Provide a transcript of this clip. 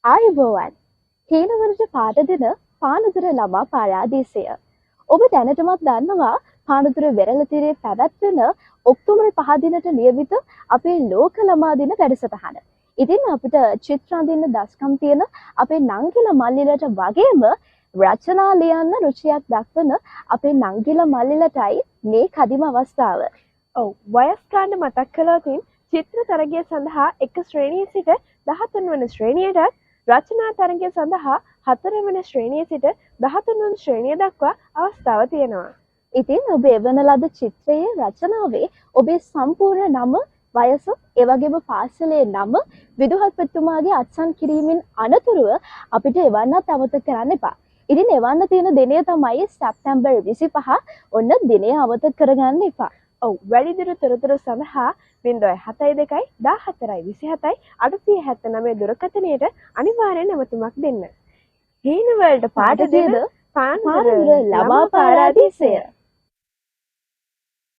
ආයුබෝවන් හීනවලට පාට දෙන පානදුර ළමා පාරාදීසය. ඔබ දැනටමත් දන්නවා පානදුර වෙරළතිරේ පැවැත්වෙන ඔක්තෝබර් 5 දිනට නියමිත අපේ ලෝක ළමා දින වැඩසටහන. ඉතින් අපිට චිත්‍ර අඳින්න දස්කම් තියෙන අපේ නංගිලා මල්ලිලට වගේම රචනා ලියන්න රුචියක් දක්වන අපේ නංගිලා මල්ලිලටයි මේ කදිම අවස්ථාව. ඔව් වයස් ගන්න මතක් කළොත් චිත්‍ර තරගය සඳහා 1 ශ්‍රේණියේ සිට 13 වන ශ්‍රේණියට රචනා තරගය සඳහා 4 වන ශ්‍රේණියේ සිට 13 වන ශ්‍රේණිය දක්වා අවස්ථාව තියෙනවා. ඉතින් ඔබ එවන ලද චිත්‍රයේ රචනාවේ ඔබේ සම්පූර්ණ නම, වයස, ඒ වගේම පාසලේ නම, විදුහල්පතිතුමාගේ අත්සන් කිරීමෙන් අනතුරුව අපිට එවන්නත් අමතක කරන්න එපා. ඉතින් එවන්න තියෙන දිනය තමයි සැප්තැම්බර් 25. ඔන්න දිනය අමතක කරගන්න එපා. ඔව් වැඩිදුර තොරතුරු සඳහා 072 14 27 879 දුරකථනයට අනිවාර්යෙන් නැවතුමක් දෙන්න. හීන වලට පාට දෙන පානදුර ළමා පාරාදීසය.